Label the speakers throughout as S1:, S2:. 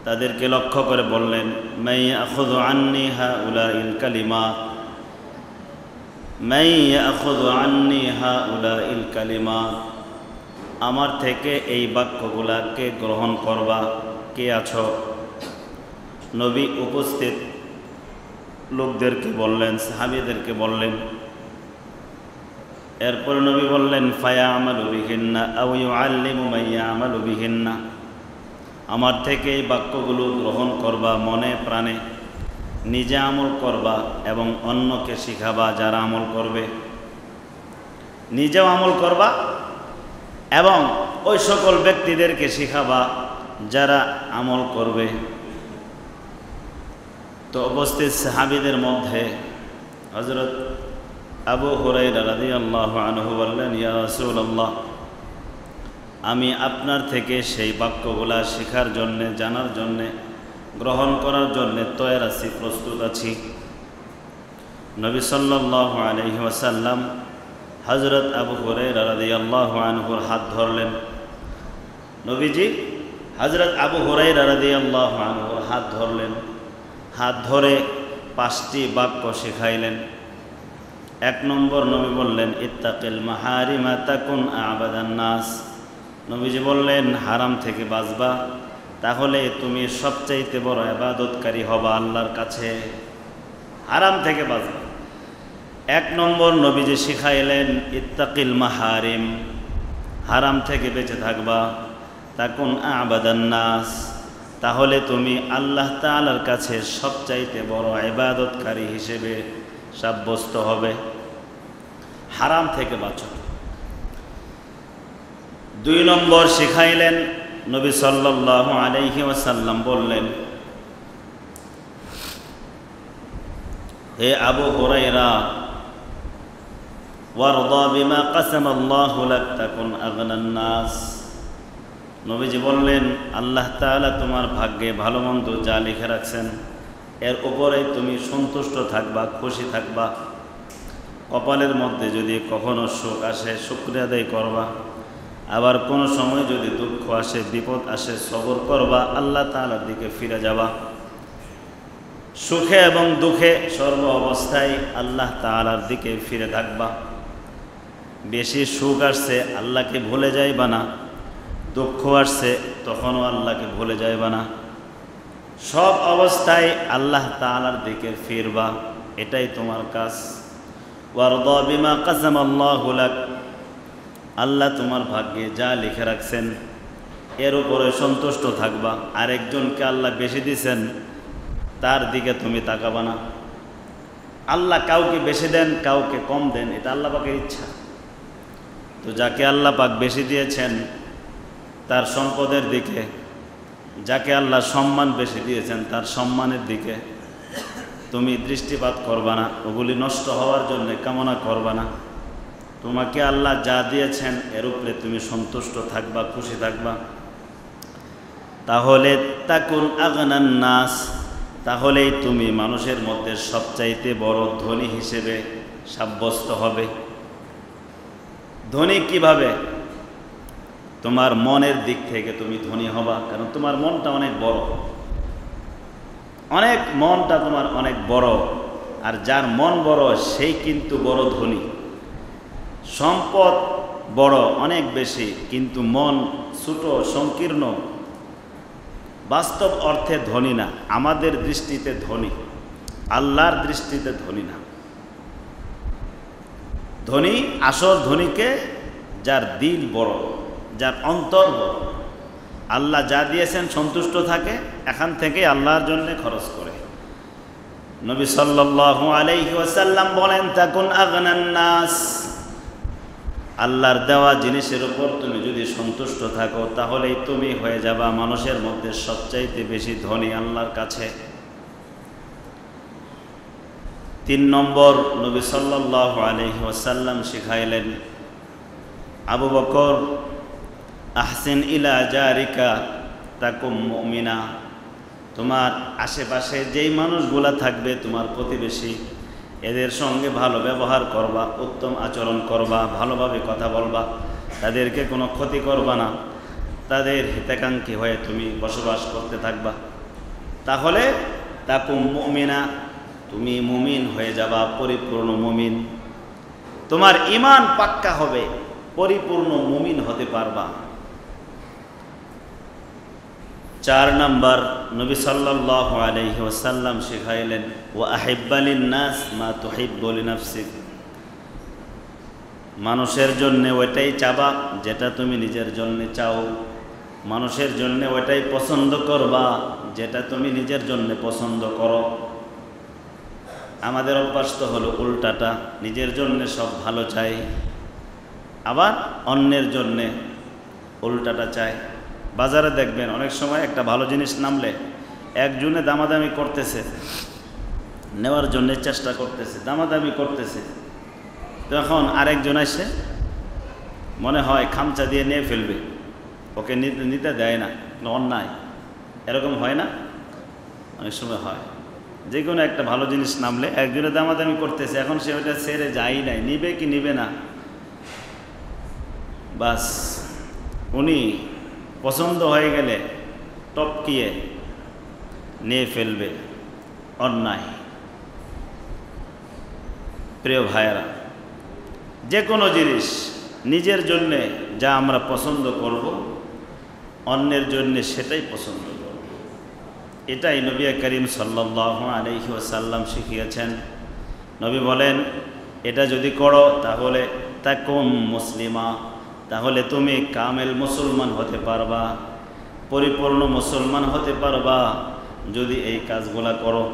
S1: তাদেরকে লক্ষ্য করে বললেন, মান ইয়াখুযু আন্নী হাউলাইল কালিমাত, মান ইয়াখুযু আন্নী হাউলাইল কালিমাত, আমার থেকে এই বাক্যগুলাকে গ্রহণ করবা কে আছো? নবী উপস্থিত লোকদেরকে বললেন, সাহাবীদেরকে বললেন। এরপর নবী বললেন, ফায়ামালু বিহিন্না আও ইউআল্লিমু মান ইয়ামালু বিহিন্না, আমার থেকে এই বাক্যগুলো গ্রহণ করবা, মনে প্রাণে নিজে আমল করবা এবং অন্যকে শিখাবা যারা আমল করবে। নিজেও আমল করবা এবং ওই সকল ব্যক্তিদেরকে শিখাবা যারা আমল করবে। তো উপস্থিত সাহাবীদের মধ্যে হযরত আবু হুরায়রা রাদিয়াল্লাহু আনহু বললেন, ইয়া রাসূলুল্লাহ, আমি আপনার থেকে সেই বাক্যগুলা শেখার জন্যে, জানার জন্যে, গ্রহণ করার জন্যে তৈরি আছি, প্রস্তুত আছি। নবী সাল্লাল্লাহু আলাইহি ওয়াসাল্লাম হযরত আবু হুরায়রা রাদিয়াল্লাহু আনহুর হাত ধরলেন। নবীজি হযরত আবু হুরায়রা রাদিয়াল্লাহু আনহুর হাত ধরলেন, হাত ধরে 5টি বাক্য শিখাইলেন। 1 নম্বর নবী বললেন, ইত্তাকিল মাহারিমা তাকুন আবাদান নাস। নবীজি বললেন, হারাম থেকে বাঁচবা, তাহলে তুমি সবচাইতে বড় ইবাদতকারী হবা আল্লাহর কাছে। হারাম থেকে বাঁচবা। 1 নম্বর নবীজি শিখাইলেন, ইত্তাকিল মাহারিম, হারাম থেকে বেঁচে থাকবা, তাকুন আবাদান নাস, তাহলে তুমি আল্লাহ তাআলার কাছে সবচাইতে বড় ইবাদতকারী হিসেবে সাব্যস্ত হবে। হারাম থেকে বাঁচো। 2 নম্বর শিখাইলেন, নবী সাল্লাল্লাহু আলাইহি ওয়াসাল্লাম বললেন, হে আবু হুরায়রা, ওয়ারদা বিমা কাসামাল্লাহু লাক তাকুন আগনান নাস। নবীজি বললেন, আল্লাহ তাআলা তোমার ভাগ্যে ভালো মন্দ যা লিখে রাখছেন এর উপরে তুমি সন্তুষ্ট থাকবা, খুশি থাকবা। কপালের মধ্যে যদি কখনো সুখ আসে শুকরিয়া আদায় করবা, আবার কোনো সময় যদি দুঃখ আসে, বিপদ আসে, সবর করবা, আল্লাহ তাআলার দিকে ফিরে যাবা। সুখে এবং দুঃখে সর্ব অবস্থায় আল্লাহ তাআলার দিকে ফিরে থাকবা। বেশি সুখ আসছে আল্লাহকে ভুলে যাইবা না, দুঃখ আসছে তখনও আল্লাহকে ভুলে যাইবা না। সব অবস্থায় আল্লাহ তাআলার দিকে ফিরবা, এটাই তোমার কাজ। ওয়ারদা বিমা কাসামাল্লাহু লাক, আল্লাহ তোমার ভাগ্যে যা লিখে রাখছেন এর উপরে সন্তুষ্ট থাকবা। আরেকজনকে আল্লাহ বেশি দিয়েছেন তার দিকে তুমি তাকাবা না। আল্লাহ কাউকে বেশি দেন, কাউকে কম দেন, এটা আল্লাহ পাকের ইচ্ছা। তো যাকে আল্লাহ পাক বেশি দিয়েছেন তার সম্পদের দিকে, যাকে আল্লাহ সম্মান বেশি দিয়েছেন তার সম্মানের দিকে তুমি দৃষ্টিপাত করবা না, ওগুলি নষ্ট হওয়ার জন্য কামনা করবা না। তোমাকে আল্লাহ যা দিয়েছেন এর উপরে তুমি সন্তুষ্ট থাকবা, খুশি থাকবা। তাহলে তাকুন আগনান নাস, তাহলেই তুমি মানুষের মধ্যে সবচাইতে বড় ধনী হিসেবে সাব্যস্ত হবে। ধনী কিভাবে? তোমার মনের দিক থেকে তুমি ধনী হবা, কারণ তোমার মনটা অনেক বড়, মনটা তোমার অনেক বড়। আর যার মন বড় সেই কিন্তু বড় ধনী। সম্পদ বড়, অনেক বেশি, কিন্তু মন ছোট, সংকীর্ণ, বাস্তব অর্থে ধনী না। আমাদের দৃষ্টিতে ধনী, আল্লাহর দৃষ্টিতে ধনী না। ধনী, আসল ধনীকে যার দিল বড়, যার অন্তর বড়, আল্লাহ যা দিয়েছেন সন্তুষ্ট থাকে, এখান থেকে আল্লাহর জন্য খরচ করে। নবী সাল্লাল্লাহু আলাইহি ওয়াসাল্লাম বলেন, তাকুন আগনান নাস, আল্লাহর দেওয়া জিনিসের উপর তুমি যদি সন্তুষ্ট থাকো তাহলেই তুমি হয়ে যাবা মানুষের মধ্যে সবচাইতে বেশি ধনী আল্লাহর কাছে। 3 নম্বর নবী সাল্লাল্লাহু আলাইহি ওয়াসাল্লাম শিখাইলেন, আবু বকর, আহসিন ইলা জারিকা তাকুম মুমিনা, তোমার আশেপাশে যেই মানুষগুলা থাকবে তোমার প্রতিবেশী, এদের সঙ্গে ভালো ব্যবহার করবা, উত্তম আচরণ করবা, ভালোভাবে কথা বলবা, তাদেরকে কোনো ক্ষতি করবা না, তাদের হিতাকাঙ্ক্ষী হয়ে তুমি বসবাস করতে থাকবা, তাহলে তাকুম মুমিনা, তুমি মুমিন হয়ে যাবা, পরিপূর্ণ মুমিন। তোমার ঈমান পাক্কা হবে, পরিপূর্ণ মুমিন হতে পারবা। 4 নাম্বার, নবী সাল্লাল্লাহু আলাইহি ওয়াসাল্লাম শিখাইলেন, ওয়া আহিব্বা লিন-নাস মা তুহিব্বু লিনাফসিক। মানুষের জন্য ওইটাই চাবা যেটা তুমি নিজের জন্য চাও, মানুষের জন্য ওইটাই পছন্দ করবা যেটা তুমি নিজের জন্য পছন্দ করো। আমাদের অভ্যাস তো হলো উল্টাটা, নিজের জন্য সব ভালো চাই, আবার অন্যের জন্যে উল্টাটা চাই। বাজারে দেখবেন অনেক সময় একটা ভালো জিনিস নামলে একজনে দামাদামি করতেছে, নেওয়ার জন্য চেষ্টা করতেছে, দামাদামি করতেছে, তখন আরেকজন এসে মনে হয় খামচা দিয়ে নিয়ে ফেলবে, ওকে নিতে দেয় না, অন্যায়। এরকম হয় না? অনেক সময় হয়। যে কোনো একটা ভালো জিনিস নামলে একজনে দামাদামি করতেছে, এখন সে ওইটা ছেড়ে যাই নাই, নিবে কি নিবে না, বাস উনি পছন্দ হয়ে গেলে টপকিয়ে নিয়ে ফেলবে, অন্যায়। প্রিয় ভাইয়েরা, যে কোনো জিনিস নিজের জন্যে যা আমরা পছন্দ করব, অন্যের জন্যে সেটাই পছন্দ করব। এটাই নবী করিম সাল্লাল্লাহু আলাইহি ওয়াসাল্লাম শিখিয়েছেন। নবী বলেন, এটা যদি করো তাহলে তাকুম মুসলিমা, তাহলে তুমি কামেল মুসলমান হতে পারবা, পরিপূর্ণ মুসলমান হতে পারবা যদি এই কাজগুলা করো।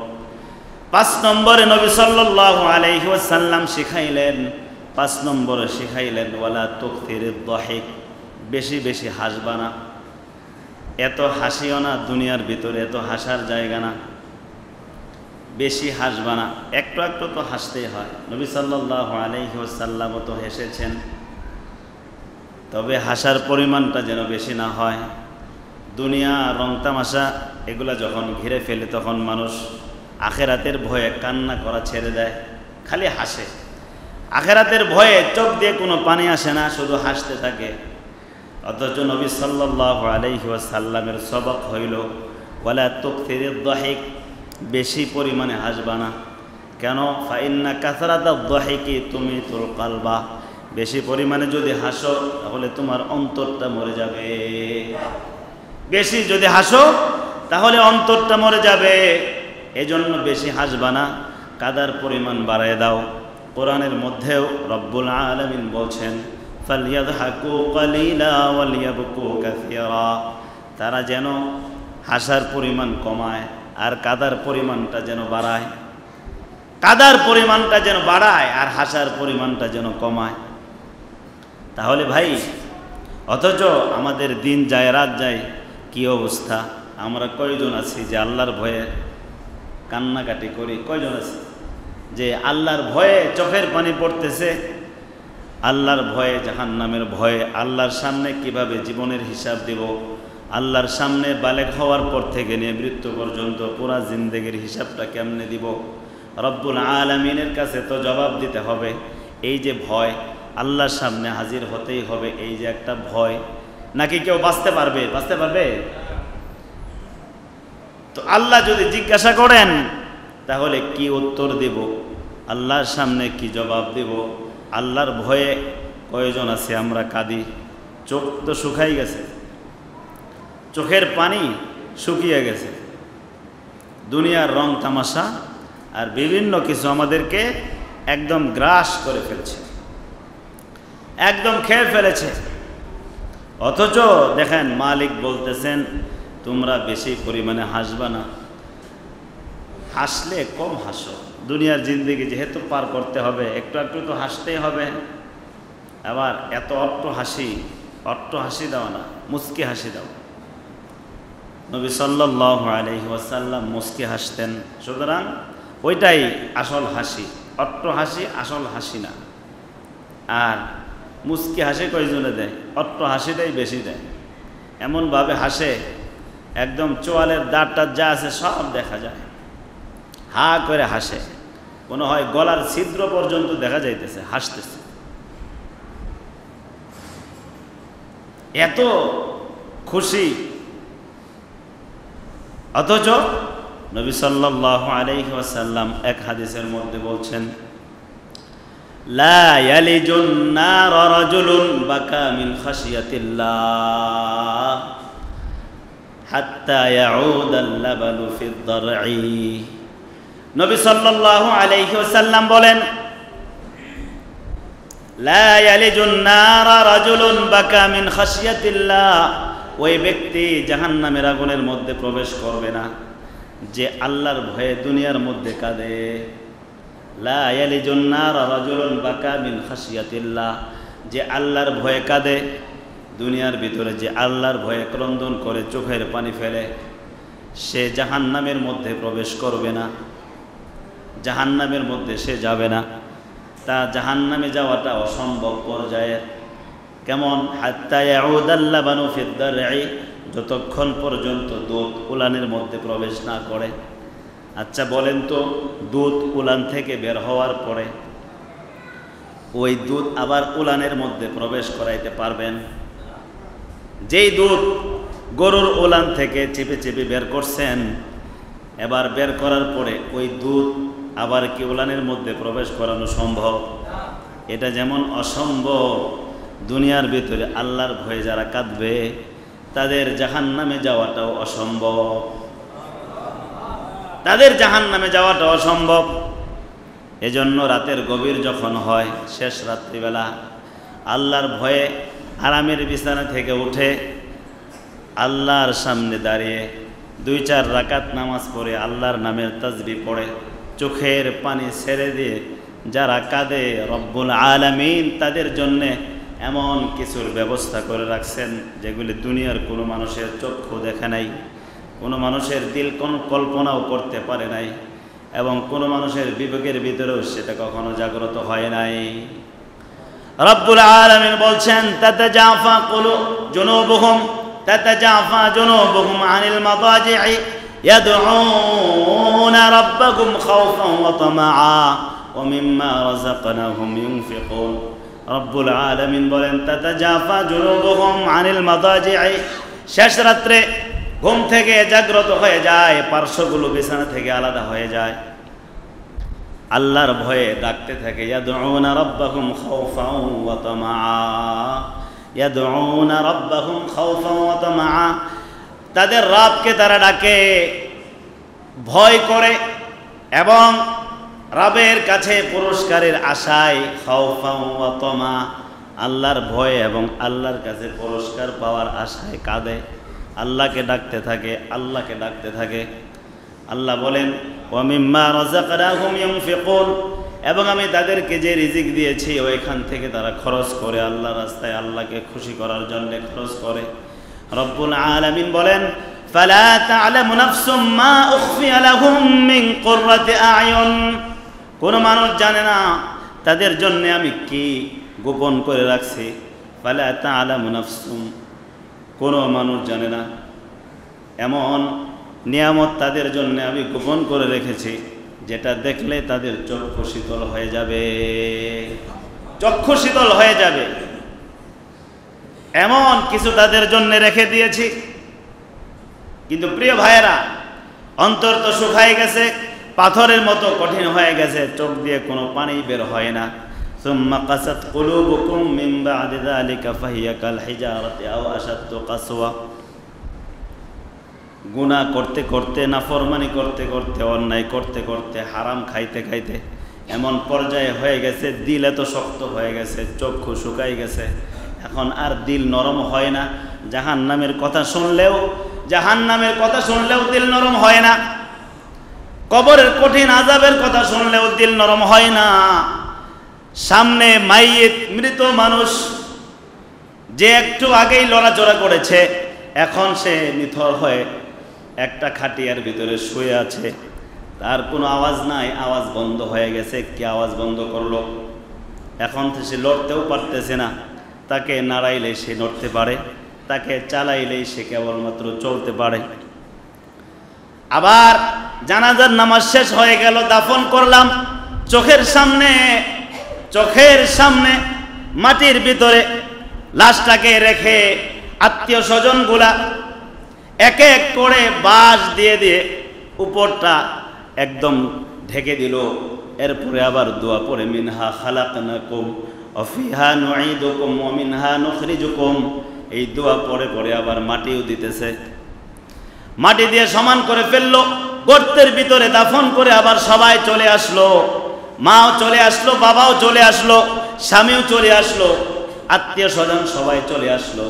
S1: 5 নম্বরে নবী সাল্লাল্লাহু আলাইহি ওয়াসাল্লাম শিখাইলেন, 5 নম্বরে শিখাইলেন, ওয়ালা তুকথিরিদ দাহিক, বেশি বেশি হাসবা না। এত হাসিও না, দুনিয়ার ভিতরে এত হাসার জায়গা না, বেশি হাসবা না, একটু একটু তো হাসতেই হয়। নবী সাল্লাল্লাহু আলাইহি ওয়াসাল্লাম তো হেসেছেন, তবে হাসার পরিমাণটা যেন বেশি না হয়। দুনিয়া রং তামাশা এগুলা যখন ঘিরে ফেলে তখন মানুষ আখেরাতের ভয়ে কান্না করা ছেড়ে দেয়, খালি হাসে। আখেরাতের ভয়ে চোখ দিয়ে কোনো পানি আসে না, শুধু হাসতে থাকে। অথচ নবী সাল্লাল্লাহু আলাইহি ওয়াসাল্লামের সবক হইল, ওয়ালা তুকথিরিদ দাহিক, বেশি পরিমাণে হাসবা না। কেন? ফাইন্না কাসরাতাদ দাহিকি তুমিতুল কলবা, বেশি পরিমাণে যদি হাসো তাহলে তোমার অন্তরটা মরে যাবে। বেশি যদি হাসো তাহলে অন্তরটা মরে যাবে, এজন্য বেশি হাসবা না, কাদার পরিমাণ বাড়ায় দাও। কোরআনের মধ্যেও রব্বুল আলামিন বলছেন, ফালইয়াযহাকু কালিলা ওয়ালিয়াবকু কাসীরা, তারা যেন হাসার পরিমাণ কমায় আর কাদার পরিমাণটা যেন বাড়ায়, কাদার পরিমাণটা যেন বাড়ায় আর হাসার পরিমাণটা যেন কমায়। তাহলে ভাই, অথচ আমাদের দিন যায় রাত যায়, কি অবস্থা! আমরা কয়জন আছি যে আল্লাহর ভয়ে কান্নাকাটি করি? কয়জন আছি যে আল্লাহর ভয়ে চোখের পানি পড়তেছে, আল্লাহর ভয়ে, জাহান্নামের ভয়ে, আল্লাহর সামনে কিভাবে জীবনের হিসাব দেব, আল্লাহর সামনে বালেগ হওয়ার পর থেকে নিয়ে মৃত্যু পর্যন্ত পুরা জিন্দেগির হিসাবটা কেমনে দিব? রব্বুল আলামিনের কাছে তো জবাব দিতে হবে। এই যে ভয়, আল্লাহর সামনে হাজির হতেই হবে, এই যে একটা ভয়, নাকি কেউ বাঁচতে পারবে? বাঁচতে পারবে? তো আল্লাহ যদি জিজ্ঞাসা করেন তাহলে কি উত্তর দেব? আল্লাহর সামনে কি জবাব দেব? আল্লাহর ভয়ে কয়জন আছে আমরা কাঁদি? চোখ তো শুকাই গেছে, চোখের পানি শুকিয়ে গেছে। দুনিয়ার রং তামাশা আর বিভিন্ন কিছু আমাদেরকে একদম গ্রাস করে ফেলছে, একদম খেয়ে ফেলেছে। অথচ দেখেন মালিক বলতেছেন, তোমরা বেশি পরিমাণে হাসবা না, হাসলে কম হাসো। দুনিয়ার জিন্দেগি যেহেতু পার করতে হবে, একটু একটু তো হাসতেই হবে। আবার এত অট্ট হাসি দাও না, মুচকি হাসি দাও। নবী সাল্লাল্লাহু আলাইহি ওয়াসাল্লাম মুচকি হাসতেন, সুতরাং ওইটাই আসল হাসি। অট্ট হাসি আসল হাসি না। আর মুচকি হাসি কয়জনে দেয়? অট্ট হাসিটাই বেশি দেয়। এমনভাবে হাসে একদম চোয়ালের দাঁতটা যা আছে সব দেখা যায়, হা করে হাসে, মনে হয় গলার ছিদ্র পর্যন্ত দেখা যাইতেছে, হাসতেছে। এত খুশি। অথচ নবী সাল্লাল্লাহু আলাইহি ওয়াসাল্লাম এক হাদিসের মধ্যে বলছেন, লা ইয়ালিজুন নার রাজুলুন বাকা মিন খাশিয়াতিল্লাহ হাত্তা ইয়াউদাল লাবানু ফিদ দারঈ। নবী সাল্লাল্লাহু আলাইহি ওয়াসাল্লাম বলেন, লা ইয়ালিজুন নার রাজুলুন বাকা মিন খাশিয়াতিল্লাহ, ওই ব্যক্তি জাহান্নামের আগুনের মধ্যে প্রবেশ করবে না যে আল্লাহর ভয়ে দুনিয়ার মধ্যে কাঁদে। লা ইয়ালিজুন নার রাজুলুন বাকা মিন খাশিয়াতিল্লাহ, যে আল্লাহর ভয়ে কাঁদে, দুনিয়ার ভিতরে যে আল্লাহর ভয়ে ক্রন্দন করে চোখের পানি ফেলে, সে জাহান্নামের মধ্যে প্রবেশ করবে না, জাহান্নামের মধ্যে সে যাবে না। তা জাহান্নামে যাওয়াটা অসম্ভব পর্যায়ের। কেমন? হাত্তা ইয়াউদাল লাবানু ফিদ দারঈ, যতক্ষণ পর্যন্ত দুধ উলানের মধ্যে প্রবেশ না করে। আচ্ছা বলেন তো, দুধ উলান থেকে বের হওয়ার পরে ওই দুধ আবার উলানের মধ্যে প্রবেশ করাইতে পারবেন? যেই দুধ গরুর উলান থেকে চেপে চেপে বের করছেন, এবার বের করার পরে ওই দুধ আবার কি উলানের মধ্যে প্রবেশ করানো সম্ভব? এটা যেমন অসম্ভব, দুনিয়ার ভিতরে আল্লাহর ভয়ে যারা কাঁদবে তাদের জাহান্নামে যাওয়াটাও অসম্ভব, তাদের জাহান্নামে যাওয়াটা অসম্ভব। এজন্য রাতের গভীর যখন হয়, শেষ রাত্রিবেলা, আল্লাহর ভয়ে আরামের বিছানা থেকে উঠে আল্লাহর সামনে দাঁড়িয়ে 2-4 রাকাত নামাজ পড়ে আল্লাহর নামের তাসবিহ পড়ে চোখের পানি ছেড়ে দিয়ে যারা কাঁদে, রব্বুল আলামিন তাদের জন্যে এমন কিছুর ব্যবস্থা করে রাখছেন যেগুলি দুনিয়ার কোনো মানুষের চক্ষু দেখে নাই, কোনো মানুষের দিল কোন কল্পনাও করতে পারে নাই, এবং কোনো মানুষের বিবেকের ভিতরেও সেটা কখনো জাগ্রত হয় নাই। রব্বুল আলামিন বলছেন, তাতাজাফা জুনুবুহুম আনিল মাদাজি'i ইয়াদউনা রাব্বাহুম খাওফান ওয়া তামাআ ওয়া মিম্মা রাযাকনাহুম ইউনফিকুন। রব্বুল আলামিন বলেন, তাতাজাফা জুনুবুহুম আনিল মাদাজি'i, শেষ রাত্রে ঘুম থেকে জাগ্রত হয়ে যায়, পার্শ্বগুলো বিছানা থেকে আলাদা হয়ে যায়, আল্লাহর ভয়ে ডাকতে থাকে, ইয়াদউনা রাব্বাহুম খাওফান ওয়া তামাআ, ইয়াদউনা রাব্বাহুম খাওফান ওয়া তামাআ, তাদের রবকে তারা ডাকে ভয় করে এবং রবের কাছে পুরস্কারের আশায়, খাওফান ওয়া তামা, আল্লাহর ভয় এবং আল্লাহর কাছে পুরস্কার পাওয়ার আশায় কাঁদে, আল্লাহকে ডাকতে থাকে, আল্লাহকে ডাকতে থাকে। আল্লাহ বলেন, ওয়া মিম্মা রাযাকনাহুম ইউনফিকুন, এবং আমি তাদেরকে যে রিজিক দিয়েছি ওইখান থেকে তারা খরচ করে আল্লাহর রাস্তায়, আল্লাহকে খুশি করার জন্য খরচ করে। রব্বুল আলামিন বলেন, ফালা তা'লামু নাফসুম মা উখফিয়া লাহুম মিন কুররাতি আ'য়ুন, কোন মানুষ জানে না তাদের জন্য আমি কি গোপন করে রাখছি। ফালা তা'লামু নাফসুম, কোন মানুষ জানে না এমন নিয়ামত তাদের জন্য আমি গোপন করে রেখেছি যেটা দেখলে তাদের চক্ষু শীতল হয়ে যাবে, চক্ষু শীতল হয়ে যাবে, এমন কিছু তাদের জন্য রেখে দিয়েছি। কিন্তু প্রিয় ভাইয়েরা, অন্তর তো শুকায় গেছে, পাথরের মতো কঠিন হয়ে গেছে, চোখ দিয়ে কোনো পানি বের হয় না। সুম্মা কাসাত কুলুবুকুম মিন বা'দি যালিকা ফাহিয়া কাল হিজারাতি আও আশাদ্দু কাসওয়া, গুনাহ করতে করতে, নাফরমানি করতে করতে, অন্যায় করতে করতে, হারাম খাইতে খাইতে এমন পর্যায়ে হয়ে গেছে, দিল এত শক্ত হয়ে গেছে, চক্ষু শুকাই গেছে, এখন আর দিল নরম হয় না। জাহান্নামের কথা শুনলেও দিল নরম হয় না, কবরের কঠিন আযাবের কথা শুনলেও দিল নরম হয় না। সামনে মাইয়িত, মৃত মানুষ, যে একটু আগেই লড়াচড়া করেছে, এখন সে নিথর হয়ে একটা খাটিয়ার ভিতরে শুয়ে আছে, তার কোনো আওয়াজ নাই, আওয়াজ বন্ধ হয়ে গেছে। কি আওয়াজ বন্ধ করলো? এখন তো সে লড়তেও পারতেছে না, তাকে নাড়াইলে সে নড়তে পারে, তাকে চালাইলেই সে কেবলমাত্র চলতে পারে। আবার জানাজার নামাজ শেষ হয়ে গেল, দাফন করলাম, চোখের সামনে মাটির ভিতরে লাশটাকে রেখে আত্মীয় স্বজনগুলা এক এক করে বাঁশ দিয়ে দিয়ে উপরটা একদম ঢেকে দিল। এরপরে আবার দোয়া পড়ে মিনহা খালাকনাকুম ওয়া ফিহা নুঈদুকুম ওয়া মিনহা নুখরিজুকুম, এই দোয়া পড়ে পড়ে আবার মাটিও দিতেছে। মাটি দিয়ে সমান করে ফেললো, গর্তের ভিতরে দাফন করে আবার সবাই চলে আসলো। মাও চলে আসলো, বাবাও চলে আসলো, স্বামীও চলে আসলো, আত্মীয় স্বজন সবাই চলে আসলো।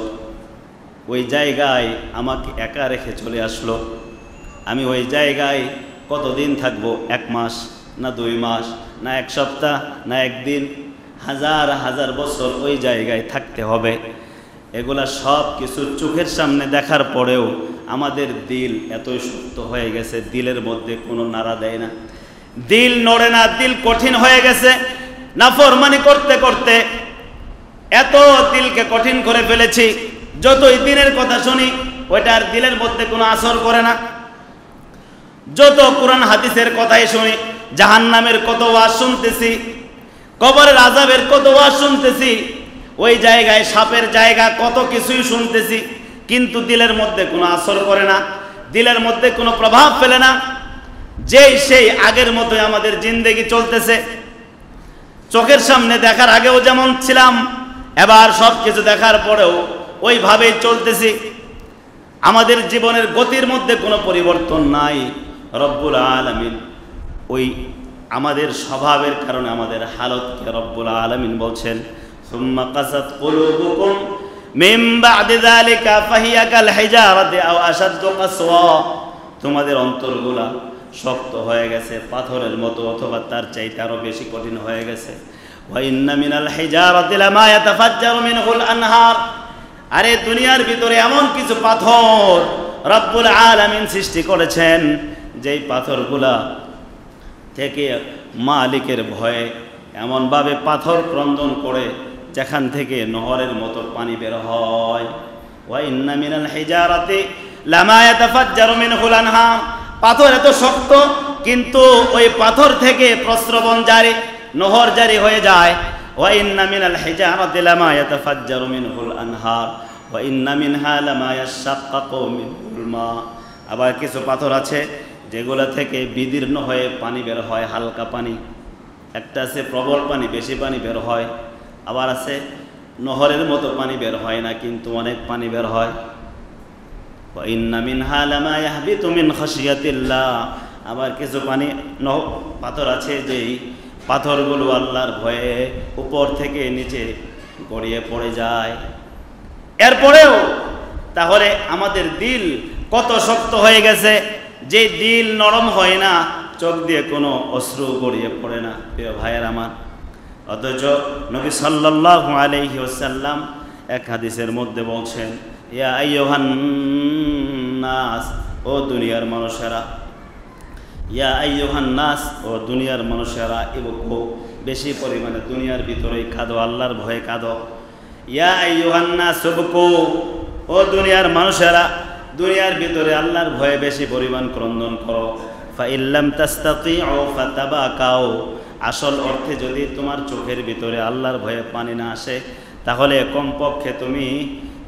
S1: ওই জায়গায় আমাকে একা রেখে চলে আসলো। আমি ওই জায়গায় কতদিন থাকবো? 1 মাস না 2 মাস না 1 সপ্তাহ না 1 দিন, হাজার হাজার বছর ওই জায়গায় থাকতে হবে। এগুলা সব কিছু চোখের সামনে দেখার পরেও আমাদের দিল এতই শক্ত হয়ে গেছে, দিলের মধ্যে কোনো নাড়া দেয় না, দিল নড়ে না, দিল কঠিন হয়ে গেছে। নাফরমানি করতে করতে এত দিলকে কঠিন করে ফেলেছি, যতই দিনের কথা শুনি ওইটা আর দিলের মধ্যে কোনো আসর করে না। যত কোরআন হাদিসের কথাই শুনি, জাহান্নামের কত ওয়াজ শুনতেছি, কবরের আযাবের কত ওয়াজ শুনতেছি, ওই জায়গায় সাপের জায়গা কত কিছুই শুনতেছি, কিন্তু দিলের মধ্যে কোনো আসর করে না, দিলের মধ্যে কোনো প্রভাব ফেলে না। যেই সেই আগের মতোই আমাদের জিন্দেগি চলতেছে। চোখের সামনে দেখার আগেও যেমন ছিলাম, এবার সব কিছু দেখার পরেও ওইভাবেই চলতেছি। আমাদের জীবনের গতির মধ্যে কোনো পরিবর্তন নাই। রব্বুল আলামিন ওই আমাদের স্বভাবের কারণে আমাদের হালতকে রব্বুল আলামিন বলছেন, সুম্মা কাসাত কুলুবুকুম মিন বা'দি যালিকা ফাহিয়া কাল হিজারাতি আও আশাদ্দু কাসওয়া, তোমাদের অন্তরগুলা শক্ত হয়ে গেছে পাথরের মতো, অথবা তার চাইতে আরো বেশি কঠিন হয়ে গেছে। ওয়া ইন্না মিনাল হিজারাতি লামা ইয়াতাফাজ্জারু মিনহুল আনহার, আরে দুনিয়ার ভিতরে এমন কিছু পাথর রব্বুল আলামিন সৃষ্টি করেছেন, যেই পাথরগুলা থেকে মালিকের ভয়ে এমনভাবে পাথর ক্রন্দন করে যেখান থেকে নহরের মতো পানি বের হয়। ওয়া ইন্না মিনাল হিজারাতি লামা ইয়াতাফাজ্জারু মিনহুল আনহার, পাথর এত শক্ত কিন্তু ওই পাথর থেকে প্রস্রবণ জারি, নহর জারি হয়ে যায়। ওয়া ইন্না মিনাল হিজারাতি লামা ইয়াতাফাজ্জারু মিনহুল আনহার ওয়া ইন্না মিনহা লামা ইয়াশাক্কাকু মিনহুল মা, আবার কিছু পাথর আছে যেগুলো থেকে বিদীর্ণ হয়ে পানি বের হয়, হালকা পানি। একটা আছে প্রবল পানি, বেশি পানি বের হয়, আবার আছে নহরের মতো পানি বের হয় না কিন্তু অনেক পানি বের হয়। ওয়া ইন্না মিনহা লামা ইয়াহবিতু মিন খাশিয়াতিল্লাহ, আবার কিছু পাথর আছে যেই পাথরগুলো আল্লাহর ভয়ে উপর থেকে নিচে গড়িয়ে পড়ে যায়। এরপরেও তাহলে আমাদের দিল কত শক্ত হয়ে গেছে, যে দিল নরম হয় না, চোখ দিয়ে কোনো অশ্রু গড়িয়ে পড়ে না। প্রিয় ভাইয়ের আমার, অথচ নবী সাল্লাল্লাহু আলাইহি ওয়াসাল্লাম এক হাদিসের মধ্যে বলছেন, ইয়া আইয়ুহান নাস, ও দুনিয়ার মানুষেরা, ইয়া আইয়ুহান নাস, ও দুনিয়ার মানুষেরা, ইবকু, বেশি পরিমাণে দুনিয়ার ভিতরেই কাঁদো, আল্লাহর ভয়ে কাঁদো। ইয়া আইয়ুহান নাস ইবকু, ও দুনিয়ার মানুষেরা, দুনিয়ার ভিতরে আল্লাহর ভয়ে বেশি পরিমাণ ক্রন্দন করো। ফা ইল্লাম তাস্তাতিউ ফাতাবাকাউ, আসল অর্থে যদি তোমার চোখের ভিতরে আল্লাহর ভয়ে পানি না আসে, তাহলে কমপক্ষে তুমি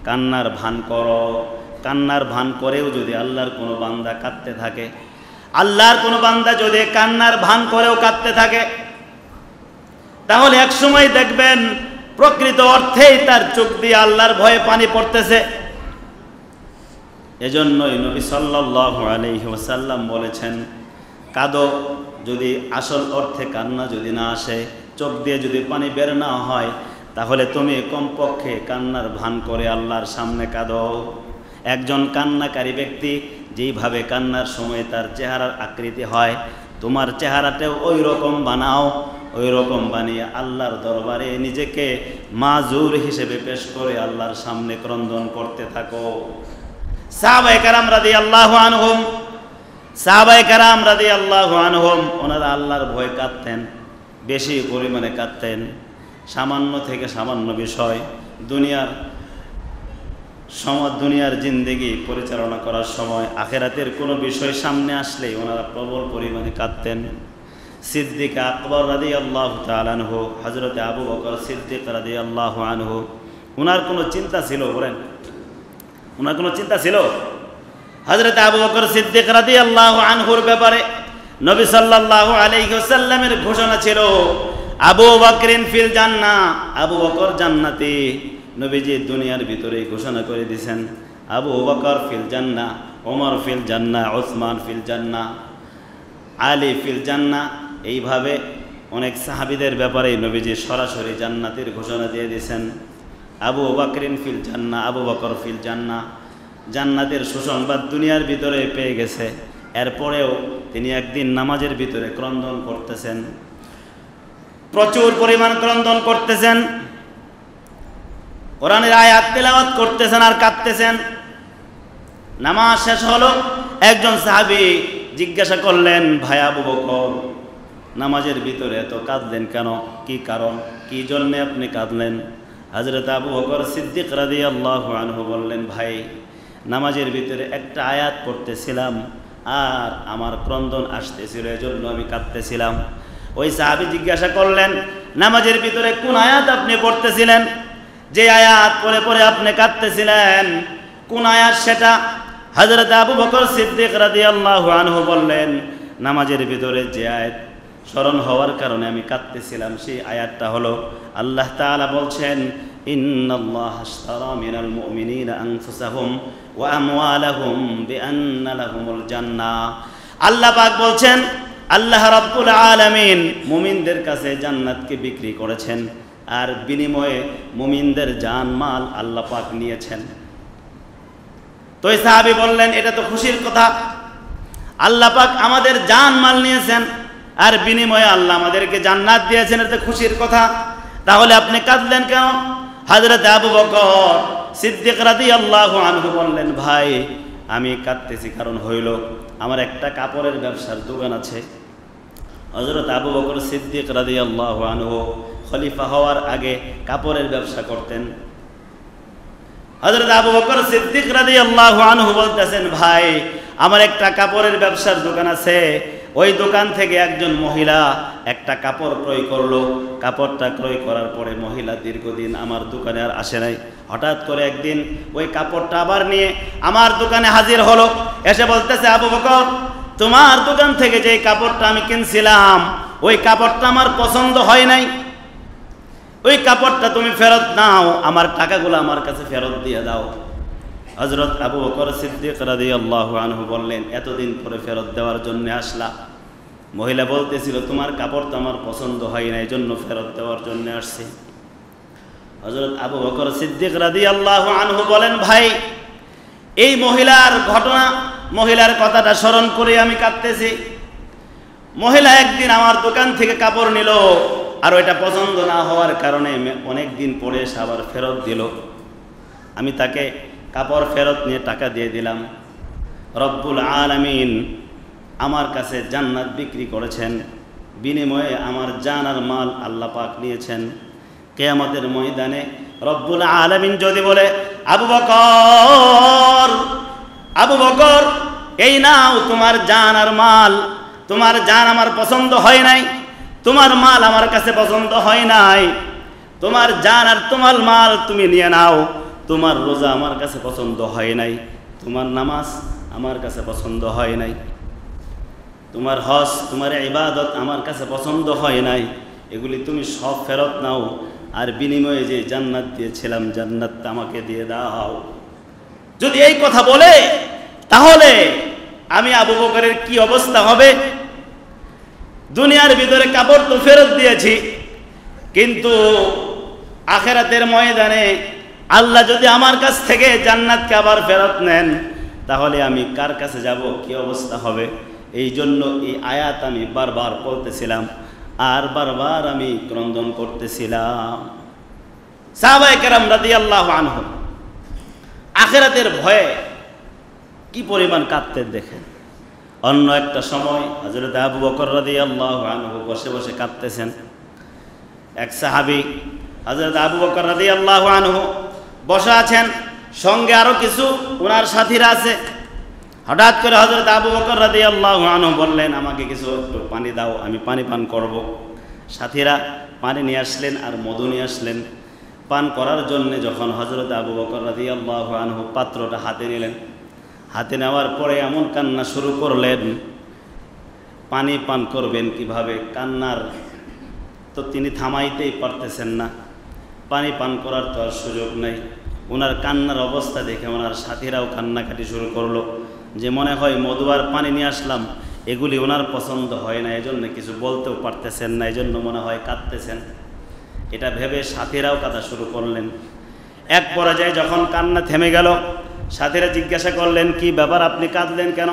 S1: কান্নার ভান করো। কান্নার ভান করেও যদি আল্লাহর কোনো বান্দা কাঁদতে থাকে, আল্লাহর কোনো বান্দা যদি কান্নার ভান করেও কাঁদতে থাকে, তাহলে এক সময় দেখবেন প্রকৃত অর্থেই তার চোখ দিয়ে আল্লাহর ভয়ে পানি পড়তেছে। এজন্যই নবী সাল্লাল্লাহু আলাইহি ওয়াসাল্লাম বলেছেন, কাঁদো, যদি আসল অর্থে কান্না যদি না আসে, চোখ দিয়ে যদি পানি বের না হয়, তাহলে তুমি কমপক্ষে কান্নার ভান করে আল্লাহর সামনে কাঁদো। একজন কান্নাকারী ব্যক্তি যেইভাবে কান্নার সময় তার চেহারার আকৃতি হয়, তোমার চেহারাটাও ওই রকম বানাও, ওই রকম বানিয়ে আল্লাহর দরবারে নিজেকে মাজুর হিসেবে পেশ করে আল্লাহর সামনে ক্রন্দন করতে থাকো। সাহাবায়ে কেরাম রাদিয়াল্লাহু আনহুম, সাহাবায়ে কেরাম রাদিয়াল্লাহু আনহুম, ওনারা আল্লাহর ভয়ে কাঁদতেন, বেশি পরিমাণে কাঁদতেন। সামান্য থেকে সামান্য বিষয়, দুনিয়ার জিন্দেগি পরিচালনা করার সময় আখিরাতের কোনো বিষয় সামনে আসলেই ওনারা প্রবল পরিমাণে কাঁদতেন। সিদ্দিক আকবর রাদিয়াল্লাহু তাআলা আনহু, হযরতে আবু বকর সিদ্দিক রাদিয়াল্লাহু আনহু, ওনার কোনো চিন্তা ছিল বলেন? ওনার কোনো চিন্তা ছিল? হযরত আবু বকর সিদ্দিক রাদিয়াল্লাহু আনহুর ব্যাপারে নবী সাল্লাল্লাহু আলাইহি ওয়াসাল্লামের ঘোষণা ছিল, আবু বকরিন ফিল জান্নাহ, আবু বকর জান্নাতি। নবীজি দুনিয়ার ভিতরে ঘোষণা করে দিয়েছেন, আবু বকর ফিল জান্নাহ, ওমর ফিল জান্নাহ, উসমান ফিল জান্নাহ, আলী ফিল জান্নাহ। এইভাবে অনেক সাহাবীদের ব্যাপারে নবীজি সরাসরি জান্নাতের ঘোষণা দিয়ে দিয়েছেন। আবু বকরিন ফিল জান্নাহ, আবু বকর ফিল জান্নাহ, জান্নাতের সুসংবাদ দুনিয়ার ভিতরে পেয়ে গেছে। এরপরেও তিনি একদিন নামাজের ভিতরে ক্রন্দন করতেছেন, প্রচুর পরিমাণ ক্রন্দন করতেছেন, কোরআনের আয়াত তেলাওয়াত করতেছেন আর কাঁদতেছেন। নামাজ শেষ হলো, একজন সাহাবী জিজ্ঞাসা করলেন, ভাই আবু বকর, নামাজের ভিতরে এত কাঁদলেন কেন? কি কারণ, কি জন্যে আপনি কাঁদলেন? হযরত আবু বকর সিদ্দিক রাদিয়াল্লাহু আনহু বললেন, ভাই নামাজের ভিতরে একটা আয়াত পড়তেছিলাম আর আমার ক্রন্দন আসতেছিল, এজন্য আমি কাঁদতেছিলাম। ওই সাহাবী জিজ্ঞাসা করলেন, নামাজের ভিতরে কোন আয়াত আপনি পড়তেছিলেন? যে আয়াত পড়ে পড়ে আপনি কাঁদতেছিলেন, কোন আয়াত সেটা? হযরত আবু বকর সিদ্দিক রাদিয়াল্লাহু আনহু বললেন, নামাজের ভিতরে যে আয়াত স্মরণ হওয়ার কারণে আমি কাঁদতেছিলাম সেই আয়াতটা হলো, আল্লাহ তাআলা বলছেন, ইন্নাল্লাহা আশতারা মিনাল মুমিনিনা আনফুসাহুম ওয়া আমওয়ালাহুম বিআন্না লাহুমুল জান্নাহ। আল্লাহ পাক বলছেন, আল্লাহ রাব্বুল আলামিন মুমিনদের কাছে জান্নাতকে বিক্রি করেছেন আর বিনিময়ে মুমিনদের জান মাল আল্লাহ পাক নিয়েছেন। তো এই সাহাবী বললেন, এটা তো খুশির কথা, আল্লাহ পাক আমাদের জান মাল নিয়েছেন আর বিনিময়ে আল্লাহ আমাদেরকে জান্নাত দিয়েছেন, এটা খুশির কথা, তাহলে আপনি কাঁদলেন কেন? হযরত আবু বকর সিদ্দিক রাদিয়াল্লাহু আনহু বললেন, ভাই আমি কাঁদতেছি কারণ হইল আমার একটা কাপড়ের ব্যবসার দোকান আছে। হযরত আবু বকর সিদ্দিক রাদিয়াল্লাহু আনহু খলিফা হওয়ার আগে কাপড়ের ব্যবসা করতেন। হযরত আবু বকর সিদ্দিক রাদিয়াল্লাহু আনহু বলতেছেন, ভাই আমার একটা কাপড়ের ব্যবসার দোকান আছে, ওই দোকান থেকে একজন মহিলা একটা কাপড় ক্রয় করলো। কাপড়টা ক্রয় করার পরে মহিলা দীর্ঘদিন আমার দোকানে আর আসে নাই। হঠাৎ করে একদিন ওই কাপড়টা আবার নিয়ে আমার দোকানে হাজির হলো, এসে বলতেছে, আবু বকর তোমার দোকান থেকে যে কাপড়টা আমি কিনছিলাম ওই কাপড়টা আমার পছন্দ হয় নাই, ওই কাপড়টা তুমি ফেরত নাও, আমার টাকাগুলো আমার কাছে ফেরত দিয়ে দাও। হযরত আবু বকর সিদ্দিক রাদিয়াল্লাহু আনহু বললেন, এতদিন পরে ফেরত দেওয়ার জন্য আসলা? মহিলা বলতেছিল, তোমার কাপড় তো আমার পছন্দ হয় না, এই জন্য ফেরত দেওয়ার জন্য আসছি। হযরত আবু বকর সিদ্দিক রাদিয়াল্লাহু আনহু বলেন, ভাই এই মহিলার ঘটনা, মহিলার কথাটা স্মরণ করে আমি কাঁদতেছি। মহিলা একদিন আমার দোকান থেকে কাপড় নিল আর ওইটা পছন্দ না হওয়ার কারণে অনেক দিন পরে এসে আবার ফেরত দিল। আমি তাকে কাপড় ফেরত নিয়ে টাকা দিয়ে দিলাম। রব্বুল আলামিন আমার কাছে জান্নাত বিক্রি করেছেন, বিনিময়ে আমার জান আর মাল আল্লাহ পাক নিয়েছেন। কিয়ামতের ময়দানে রব্বুল আলামিন যদি বলে, আবু বকর, আবু বকর এই নাও তোমার জান আর মাল, তোমার জান আমার পছন্দ হয় নাই, তোমার মাল আমার কাছে পছন্দ হয় নাই, তোমার জান আর তোমার মাল তুমি নিয়ে নাও, তোমার রোজা আমার কাছে পছন্দ হয় নাই, তোমার নামাজ আমার কাছে পছন্দ হয় নাই, তোমার হজ, তোমার ইবাদত আমার কাছে পছন্দ হয় নাই, এগুলি তুমি সব ফেরত নাও, আর বিনিময়ে যে জান্নাত দিয়েছিলাম জান্নাতটা আমাকে দিয়ে দাও। যদি এই কথা বলে তাহলে আমি আবু বকরের কি অবস্থা হবে? দুনিয়ার ভিতরে কাপড় তো ফেরত দিয়েছি, কিন্তু আখিরাতের ময়দানে আল্লাহ যদি আমার কাছ থেকে জান্নাতকে আবার ফেরত নেন তাহলে আমি কার কাছে যাব, কি অবস্থা হবে? এই জন্য এই আয়াত আমি বারবার পড়তেছিলাম আর বারবার আমি ক্রন্দন করতেছিলাম। সাহাবায়ে কেরাম রাদিয়াল্লাহু আনহুম আখিরাতের ভয়ে কি পরিমাণ কাঁদতেন দেখেন। অন্য একটা সময় হযরত আবু বকর রাদিয়াল্লাহু আনহু বসে বসে কাঁদতেছেন। এক সাহাবী হযরত আবু বকর রাদিয়াল্লাহু আনহু বসে আছেন, সঙ্গে আরো কিছু ওনার সাথীরা আছে। হঠাৎ করে হযরত আবু বকর রাদিয়াল্লাহু আনহু বললেন, আমাকে কিছু একটু পানি দাও, আমি পানি পান করব। সাথীরা পানি নিয়ে আসলেন আর মধু নিয়ে আসলেন। পান করার জন্য যখন হযরত আবু বকর রাদিয়াল্লাহু আনহু পাত্রটা হাতে নিলেন, হাতে নেওয়ার পরে এমন কান্না শুরু করলেন, পানি পান করবেন কিভাবে, কান্নার তো তিনি থামাইতেই পারতেছেন না, পানি পান করার তো আর সুযোগ নেই। ওনার কান্নার অবস্থা দেখে ওনার সাথীরাও কান্নাকাটি শুরু করলো, যে মনে হয় মধু আর পানি নিয়ে আসলাম, এগুলি ওনার পছন্দ হয় না, এজন্য কিছু বলতেও পারতেছেন না, এজন্য মনে হয় কাঁদতেছেন। এটা ভেবে সাথীরাও কাঁদা শুরু করলেন। এক পর্যায়ে যখন কান্না থেমে গেল, সাথীরা জিজ্ঞাসা করলেন, কি ব্যাপার, আপনি কাঁদলেন কেন,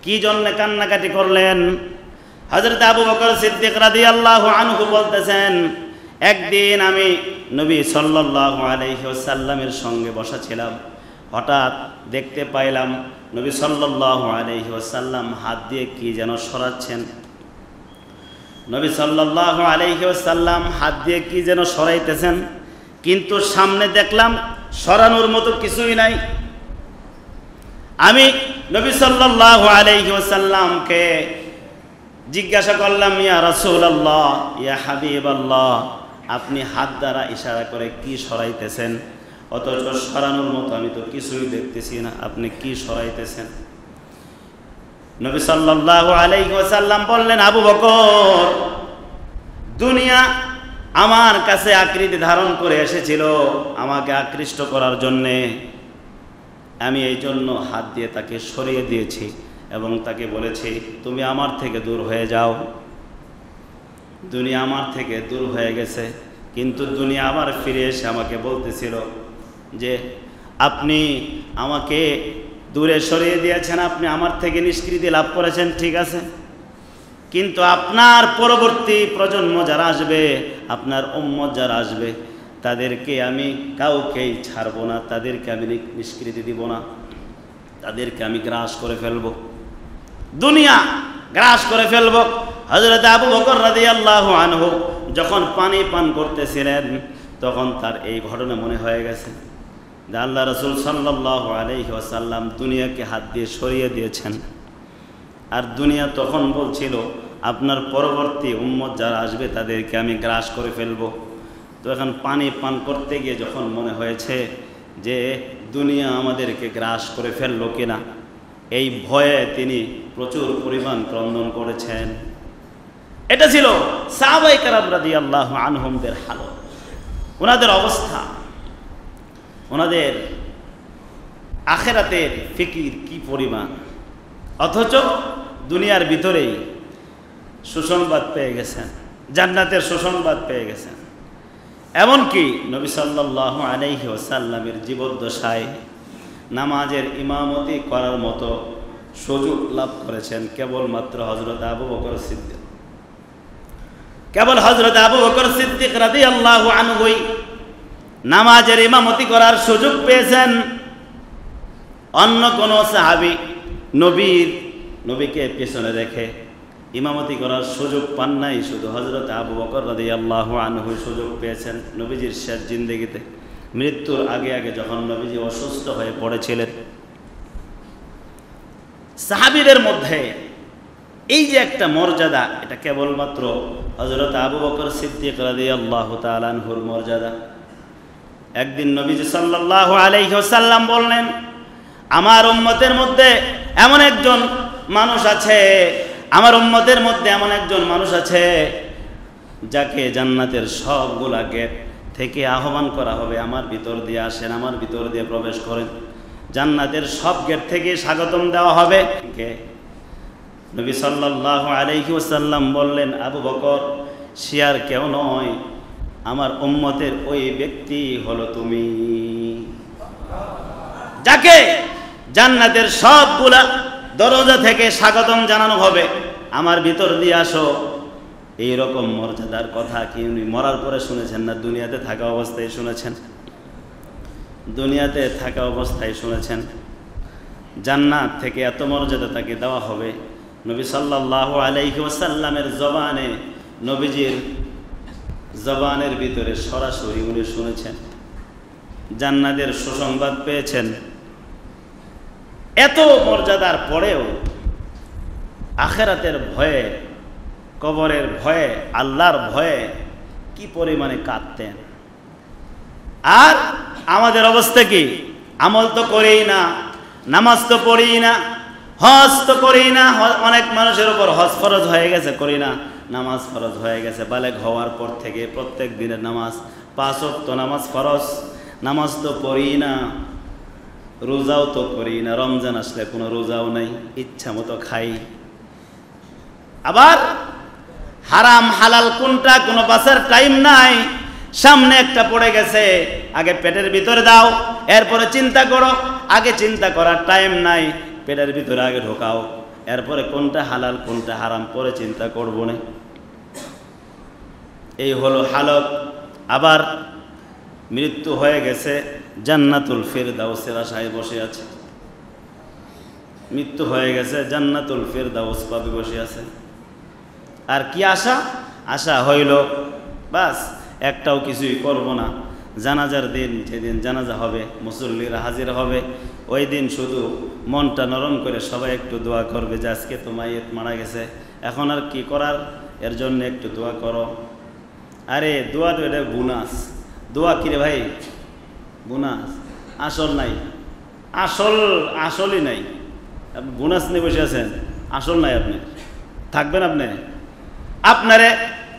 S1: কি জন্যে কান্নাকাটি করলেন? হযরত আবু বকর সিদ্দিক রাদিয়াল্লাহু আনহু বলতেছেন, একদিন আমি নবী সাল্লাল্লাহু আলাইহি ওয়াসাল্লামের সঙ্গে বসা ছিলাম, হঠাৎ দেখতে পাইলাম নবী সাল্লাল্লাহু আলাইহি ওয়াসাল্লাম হাত দিয়ে কি যেন সরাচ্ছেন। নবী সাল্লাল্লাহু আলাইহি ওয়াসাল্লাম হাত দিয়ে কি যেন সরাইতেছেন, কিন্তু সামনে দেখলাম সরানোর মতো কিছুই নাই। আমি নবী সাল্লাল্লাহু আলাইহি ওয়াসাল্লামকে জিজ্ঞাসা করলাম, ইয়া রাসূলুল্লাহ, ইয়া হাবিবাল্লাহ, আপনি হাত দ্বারা ইশারা করে কি সরাইতেছেন? অথচ সরানোর মতো আমি তো কিছুই দেখতেছি না, আপনি কি সরাইতেছেন? নবী সাল্লাল্লাহু আলাইহি ওয়াসাল্লাম বললেন, আবু বকর, দুনিয়া আমার কাছে আকৃতি ধারণ করে এসেছিল আমাকে আকৃষ্ট করার জন্যে, আমি এই জন্য হাত দিয়ে তাকে সরিয়ে দিয়েছি এবং তাকে বলেছি, তুমি আমার থেকে দূর হয়ে যাও। দুনিয়া আমার থেকে দূর হয়ে গেছে, কিন্তু দুনিয়া আবার ফিরে এসে আমাকে বলতেছিল যে আপনি আমাকে দূরে সরিয়ে দিয়েছেন, আপনি আমার থেকে নিষ্কৃতি লাভ করেছেন, ঠিক আছে, কিন্তু আপনার পরবর্তী প্রজন্ম যারা আসবে, আপনার উম্মত যারা আসবে, তাদেরকে আমি কাউকেই ছাড়বো না, তাদেরকে আমি নিষ্কৃতি দিব না, তাদেরকে আমি গ্রাস করে ফেলবো, দুনিয়া গ্রাস করে ফেলবো। হযরত আবু বকর রাদিয়াল্লাহু আনহু যখন পানি পান করতেছিলেন, তখন তার এই ঘটনা মনে হয়ে গেছে যে আল্লাহ রাসূল সাল্লাল্লাহু আলাইহি ওয়াসাল্লাম দুনিয়াকে হাত দিয়ে সরিয়ে দিয়েছেন, আর দুনিয়া তখন বলছিল আপনার পরবর্তী উম্মত যারা আসবে তাদেরকে আমি গ্রাস করে ফেলবো। তো এখন পানি পান করতে গিয়ে যখন মনে হয়েছে যে দুনিয়া আমাদেরকে গ্রাস করে ফেললো কিনা, এই ভয়ে তিনি প্রচুর পরিমাণ ক্রন্দন করেছেন। এটা ছিল সাহাবায়ে কেরাম রাদিয়াল্লাহু আনহুমদের হালত, ওনাদের অবস্থা, ওনাদের আখিরাতের ফিকির কি পরিমাণ, অথচ দুনিয়ার ভিতরেই সুসংবাদ পেয়ে গেছেন, জান্নাতের সুসংবাদ পেয়ে গেছেন। এমনকি নবী সাল্লাল্লাহু আলাইহি ওয়াসাল্লামের জীবদ্দশায় নামাজের ইমামতি করার মতো সুযোগ লাভ করেছেন কেবলমাত্র হযরত আবু বকর সিদ্দিক। কেবল হযরত আবু বকর সিদ্দিক রাদিয়াল্লাহু আনহুই নামাজের ইমামতি করার সুযোগ পেয়েছেন। অন্য কোন সাহাবী নবীকে পেছনে রেখে ইমামতি করার সুযোগ পান নাই, শুধু হযরত আবু বকর রাদিয়াল্লাহু আনহু সুযোগ পেয়েছেন নবীজির শেষ জিন্দেগিতে, মৃত্যুর আগে আগে যখন নবীজি অসুস্থ হয়ে পড়েছিলেন। সাহাবীদের মধ্যে এই যে একটা মর্যাদা, এটা কেবলমাত্র হযরত আবু বকর সিদ্দিক রাদিয়াল্লাহু তাআলা আনহুর মর্যাদা। একদিন নবীজি সাল্লাল্লাহু আলাইহি ওয়াসাল্লাম বললেন, আমার উম্মতের মধ্যে এমন একজন মানুষ আছে, আমার উম্মতের মধ্যে এমন একজন মানুষ আছে যাকে জান্নাতের সবগুলা গেট থেকে আহ্বান করা হবে, আমার ভিতর দিয়ে আসেন, আমার ভিতর দিয়ে প্রবেশ করেন, জান্নাতের সব গেট থেকে স্বাগতম দেওয়া হবে। নবী সাল্লাল্লাহু আলাইহি ওয়াসাল্লাম বললেন, আবু বকর, সে আর কেউ নয়, আমার উম্মতের ওই ব্যক্তি হলো তুমি, যাকে জান্নাতের সবগুলা দরজা থেকে স্বাগতম জানানো হবে, আমার ভিতর দিয়ে আসো। এইরকম মর্যাদার কথা কি উনি মরার পরে শুনেছেন না দুনিয়াতে থাকা অবস্থায় শুনেছেন? দুনিয়াতে থাকা অবস্থায় শুনেছেন। জান্নাত থেকে এত মর্যাদা তাকে দেওয়া হবে, নবী সাল্লাল্লাহু আলাইহি ওয়াসাল্লামের জবানে, নবীজির জবানের ভিতরে সরাসরি উনি শুনেছেন, জান্নাতের সুসংবাদ পেয়েছেন। এত মর্যাদার পরেও আখিরাতের ভয়ে, কবরের ভয়ে, আল্লাহর ভয়ে কি পরিমাণে কাঁদতেন। আর আমাদের অবস্থা কি? আমল তো করেই না, নামাজ তো পড়েই না, হজ তো করেই না। অনেক মানুষের উপর হজ ফরজ হয়ে গেছে, করি না। নামাজ ফরজ হয়ে গেছে, বালেগ হওয়ার পর থেকে প্রত্যেক দিনের নামাজ, 5 ওয়াক্ত নামাজ ফরজ, নামাজ তো পড়ি না, রোজাও তো করি না। রমজান আসলে কোনো রোজাও নাই, ইচ্ছা মতো খাই। আবার হারাম হালাল কোনটা কোনো বাঁচার টাইম নাই। সামনে একটা পড়ে গেছে, আগে পেটের ভিতরে দাও, এরপরে চিন্তা করো। আগে চিন্তা করার টাইম নাই, পেটের ভিতরে আগে ঢোকাও, এরপরে কোনটা হালাল কোনটা হারাম পরে চিন্তা করবো না। এই হলো হালত। আবার মৃত্যু হয়ে গেছে, জান্নাতুল ফিরদাউসের আশায় বসে আছে। মৃত্যু হয়ে গেছে, জান্নাতুল ফিরদাউস পাবে বসে আছে। আর কি আশা? আশা হইল বাস একটাও কিছুই করব না। জানাজার দিন, যেদিন জানাজা হবে, মুসল্লিরা হাজির হবে, ওই দিন শুধু মনটা নরম করে সবাই একটু দোয়া করবে যে আজকে তো মাইয়ত মারা গেছে, এখন আর কি করার, এর জন্য একটু দোয়া করো। আরে দোয়া তো এটা বোনাস। দোয়া কিরে ভাই? বোনাস। আসল নাই, আসলই নাই। আপনি বোনাস নিয়ে বসে আছেন, আসল নাই। আপনি থাকবেন, আপনারে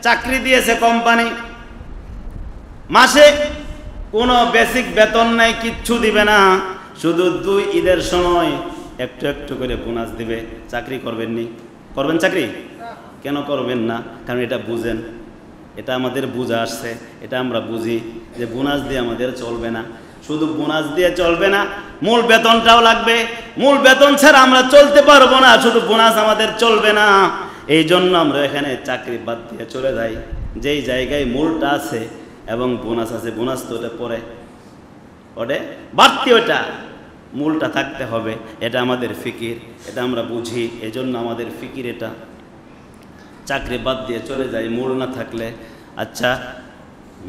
S1: চাকরি দিয়েছে কোম্পানি, মাসে কোনো বেসিক বেতন নাই, কিচ্ছু দিবে না, শুধু 2 ঈদের সময় একটু একটু করে বোনাস দিবে। চাকরি করবেন নি? করবেন চাকরি? কেন করবেন না? কারণ এটা বুঝেন, এটা আমাদের বুঝা আসছে, এটা আমরা বুঝি যে বোনাস দিয়ে আমাদের চলবে না। শুধু বোনাস দিয়ে চলবে না, মূল বেতনটাও লাগবে। মূল বেতন ছাড়া আমরা চলতে পারবো না, শুধু বোনাস আমাদের চলবে না। এই জন্য আমরা এখানে চাকরি বাদ দিয়ে চলে যাই, যেই জায়গায় মূলটা আছে এবং বোনাস আছে। বোনাস তো ওটা পরে, ওটা বাড়তি, ওটা মূলটা থাকতে হবে। এটা আমাদের ফিকির, এটা আমরা বুঝি, এই জন্য আমাদের ফিকির এটা। চাকরি বাদ দিয়ে চলে যাই মূল না থাকলে। আচ্ছা,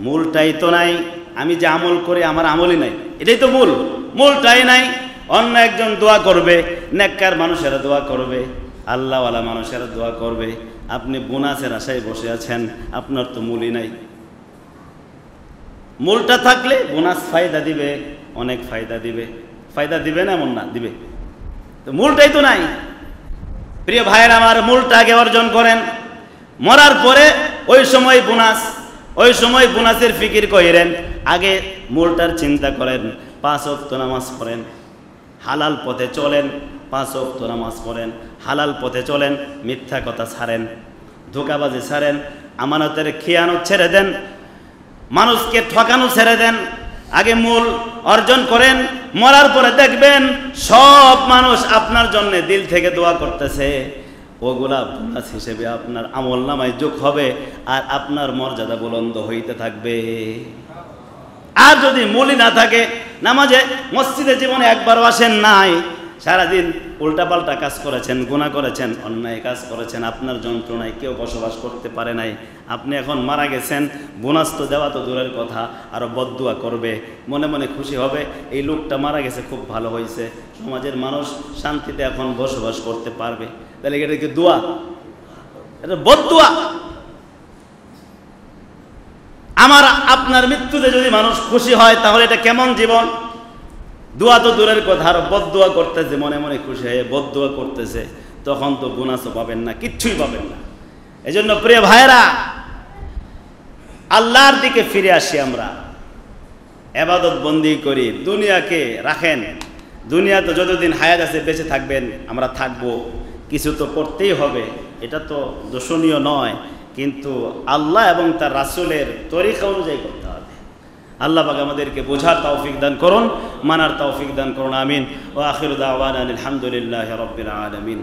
S1: মূলটাই তো নাই, আমি যে আমল করি আমার আমলই নাই, এটাই তো মূল। মূলটাই নাই, অন্য একজন দোয়া করবে, নেককার মানুষেরা দোয়া করবে, আল্লাহওয়ালা মানুষেরা দোয়া করবে। আপনি বোনাসের আশায় বসে আছেন, আপনার তো মূলই নাই। মূলটা থাকলে বোনাস ফায়দা দিবে, অনেক ফায়দা দিবে। ফায়দা দিবে না এমন না, দিবে। তো মূলটাই তো নাই। প্রিয় ভাইয়ের আমার, মূলটা আগে অর্জন করেন, মরার পরে ওই সময় বোনাস, ওই সময় বোনাসের ফিকির করেন। আগে মূলটার চিন্তা করেন। 5 ওয়াক্ত নামাজ পড়েন, হালাল পথে চলেন। 5 ওয়াক্ত নামাজ পড়েন, হালাল পথে চলেন, মিথ্যা কথা ছাড়েন, ধোঁকাবাজি ছাড়েন, আমানতের খেয়ানত ছেড়ে দেন, মানুষকে ঠকানো ছেড়ে দেন। আগে মূল অর্জন করেন, মরার পরে দেখবেন সব মানুষ আপনার জন্য দিল থেকে দোয়া করতেছে। ওগুলা বোনাস হিসেবে আপনার আমল নামায় যোগ হবে, আর আপনার মর্যাদা বুলন্দ হইতে থাকবে। আর যদি মূলই না থাকে, নামাজে মসজিদে জীবনে একবারও আসেন নাই, সারাদিন উল্টাপাল্টা কাজ করেছেন, গুনাহ করেছেন, অন্যায় কাজ করেছেন, আপনার যন্ত্রণায় কেউ বসবাস করতে পারে নাই। আপনি এখন মারা গেছেন, বোনাস তো দেওয়া তো দূরের কথা, আরও বদদুয়া করবে, মনে মনে খুশি হবে এই লোকটা মারা গেছে, খুব ভালো হয়েছে, সমাজের মানুষ শান্তিতে এখন বসবাস করতে পারবে। তাহলে এটা কি দোয়া? এটা বদদুয়া। আমার আপনার মৃত্যুতে যদি মানুষ খুশি হয়, তাহলে এটা কেমন জীবন? দোয়া তো দূরের কথা, আর বদদুয়া করতেছে, মনে মনে খুশি হয়ে বদদুয়া করতেছে, তখন তো বোনাসও পাবেন না, কিচ্ছুই পাবেন না। এই জন্য প্রিয় ভাইয়েরা, আল্লাহর দিকে ফিরে আসি, আমরা ইবাদত বন্দি করি, দুনিয়াকে রাখেন। দুনিয়া তো যতদিন হায়াত আছে বেঁচে থাকবেন, আমরা থাকবো, কিছু তো করতেই হবে, এটা তো দোষণীয় নয়, কিন্তু আল্লাহ এবং তার রাসূলের তরিকা অনুযায়ী করতে হবে। আল্লাহ পাক আমাদেরকে বোঝার তৌফিক দান করুন, মানার তৌফিক দান করুন। আমিন। ওয়া আখিরু দাওয়ানা আলহামদুলিল্লাহি রাব্বিল আলামিন।